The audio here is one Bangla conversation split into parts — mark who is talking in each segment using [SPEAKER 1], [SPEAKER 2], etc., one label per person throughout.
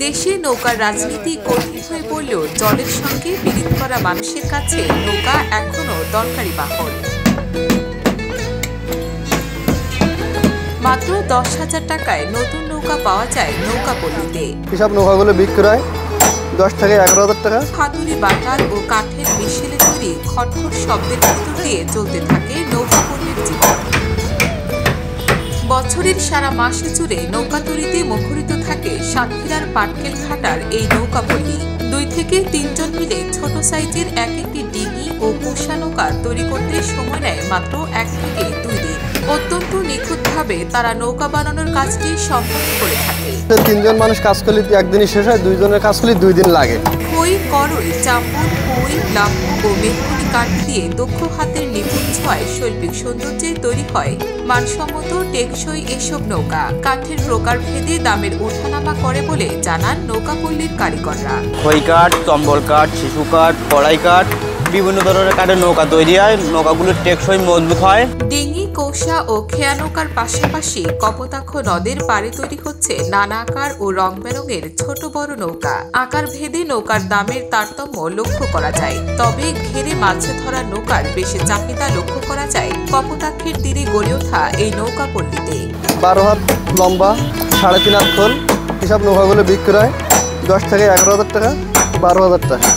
[SPEAKER 1] দেশে নৌকার রাজনীতি কঠিন হয়ে পড়লেও জলের সঙ্গে পীড়িত করা মানুষের কাছে নৌকা এখনো দরকারি বাহন। মাত্র 10,000 টাকায় নতুন নৌকা পাওয়া যায় নৌকাপল্লীতে।
[SPEAKER 2] এসব নৌকাগুলো বিক্রয় 10 থেকে 11,000 টাকা।
[SPEAKER 1] হাতুড়ি বাটার ও কাঠের মিশেলে তৈরি খটখট শব্দের ভিতর দিয়ে চলতে থাকে নৌকাপল্লীর জীবন। বছরের সারা মাসে জুড়ে নৌকা তৈরিতে মুখরিত থাকে সাতক্ষীরার পাটকেল ঘাটার এই নৌকাপল্লী। 2 থেকে 3 জন মিলে ছোট সাইজের এক একটি ডিঙি ও কোষা নৌকা তৈরি করতে সময় নেয় মাত্র 1 থেকে 2 দিন। অত্যন্ত নিখুঁতভাবে তারা নৌকা বানানোর কাজটি সম্পন্ন করে থাকে।
[SPEAKER 2] 3 জন মানুষ কাজ করলে একদিনই শেষ হয়, 2 জনের কাজ করলে 2 দিন লাগে।
[SPEAKER 1] খই, করই, চাম্বুর, খই, লাম্বু ও মেহগনি কাঠ দিয়ে দক্ষ হাতের নিপুণ ছোঁয়ায় শৈল্পিক সৌন্দর্যে তৈরি হয় মানসম্মত টেকসই এসব নৌকা। কাঠের প্রকার ভেদে দামের ওঠানামা করে বলে জানান নৌকাপল্লীর কারিগররা।
[SPEAKER 3] খই কাঠ, চম্বল কাঠ, শিশু কাঠ, কড়াই কাঠ, বিভিন্ন ধরনের কাঠের নৌকা তৈরি হয়। নৌকাগুলো টেকসই মজবুত হয়।
[SPEAKER 1] ডিঙি, কৌশা ও খেয়া নৌকার পাশাপাশি কপোতাক্ষ নদের পাড়ে তৈরি হচ্ছে নানা আকার ও রং বেরঙের ছোট বড় নৌকা। আকার ভেদে নৌকার দামের তারতম্য লক্ষ্য করা যায়। তবে ঘেরে মাছে ধরা নৌকার বেশি চাহিদা লক্ষ্য করা যায় কপোতাক্ষের তীরে গড়ে ওঠা এই নৌকাপল্লীতে।
[SPEAKER 2] 12 হাত লম্বা, 3.5 হাত খোল। এসব নৌকাগুলো বিক্রয় 10 থেকে 11,000 টাকা, 12,000 টাকা।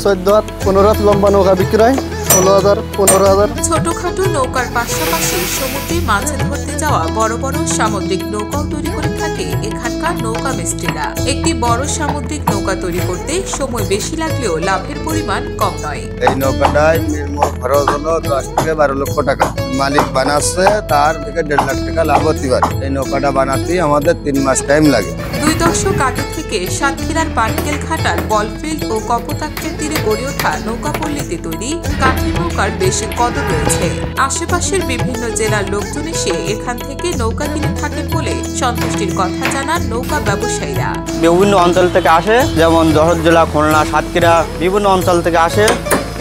[SPEAKER 2] 14 হাত 15 হাত লম্বা নৌকা বিক্রয় 16,000, 15,000।
[SPEAKER 1] ছোটখাটো নৌকার পাশাপাশি সমুদ্রে মাছ ধরতে যাওয়া বড় বড় সামুদ্রিক নৌকাও তৈরি করে থাকে এখানকার নৌকা মিস্ত্রিরা। একটি বড় সামুদ্রিক নৌকা তৈরি করতে সময় বেশি লাগলেও লাভের পরিমাণ কম নয়।
[SPEAKER 4] এই নৌকাটায় নির্মল খরচ হলো 10 থেকে 12 লক্ষ টাকা। মালিক বানাচ্ছে, তার থেকে 1.5 লাখ টাকা লাভ হতে পারে। এই নৌকাটা বানাতে আমাদের 3 মাস টাইম লাগে।
[SPEAKER 1] 2 দশক আগে থেকে সাতক্ষীরার পাটকেল ঘাটার বলফিল্ড ও কপোতাক্ষের তীরে গড়ে ওঠা নৌকাপল্লীতে তৈরি কাঠের নৌকার বেশি কদর রয়েছে। আশেপাশের বিভিন্ন জেলার লোকজন এসে এখান থেকে নৌকা কিনে থাকেন বলে সন্তুষ্টির কথা জানান নৌকা ব্যবসায়ীরা।
[SPEAKER 3] বিভিন্ন অঞ্চল থেকে আসে, যেমন যশোর জেলা, খুলনা, সাতক্ষীরা, বিভিন্ন অঞ্চল থেকে আসে।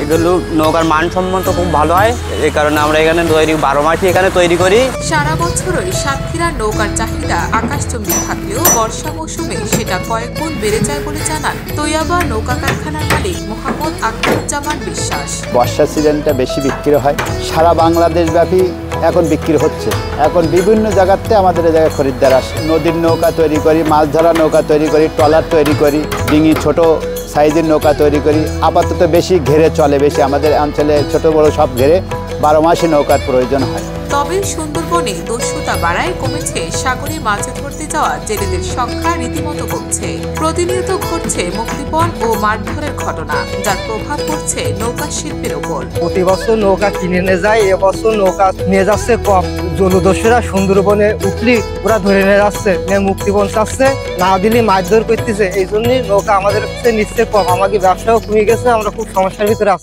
[SPEAKER 3] এগুলো নৌকার মানসম্মত খুব ভালো হয়। এই কারণে আমরা এখানে 12 মাসই এখানে তৈরি করি।
[SPEAKER 1] সারা বছরই সাতক্ষীরার নৌকার চাহিদা আকাশচুম্বী থাকলেও বর্ষা মৌসুমে সেটা কয়েক গুণ বেড়ে যায় বলে জানান তৈয়াবা নৌকা কারখানার মালিক মোহাম্মদ আখতারুজ্জামান বিশ্বাস।
[SPEAKER 5] বর্ষা সিজনটা বেশি বিক্রি হয়, সারা বাংলাদেশ ব্যাপী এখন বিক্রি হচ্ছে। এখন বিভিন্ন জায়গাতে আমাদের এই জায়গায় খরিদ্দার আসে। নদীর নৌকা তৈরি করি, মাছ ধরা নৌকা তৈরি করি, ট্রলার তৈরি করি, ডিঙি ছোট সাইজের নৌকা তৈরি করি। আপাতত বেশি ঘেরে চলে, বেশি আমাদের অঞ্চলে ছোট বড় সব ঘেরে 12 মাসে নৌকার প্রয়োজন হয়।
[SPEAKER 1] তবে সুন্দরবনে দস্যুতা বাড়ায় কমেছে সাগরে মাছ ধরতে যাওয়া জেলেদের সংখ্যা রীতিমতো কমছে। প্রতিনিয়ত ঘটছে মুক্তিপণ ও মারধরের ঘটনা, যার প্রভাব পড়ছে নৌকা শিল্পের ওপর।
[SPEAKER 6] প্রতি বছর নৌকা কিনে নিয়ে যায়, এবছর নৌকা নিয়ে যাচ্ছে কম। জলদস্যুরা সুন্দরবনে উঠলি ওরা ধরে নিয়ে যাচ্ছে, মুক্তিপণ চাচ্ছে, না দিলে মারধর করতেছে। এই জন্যই নৌকা আমাদের নিচ্ছে কম। আমাদের ব্যবসাও কমে গেছে, আমরা খুব সমস্যার ভিতরে আছি।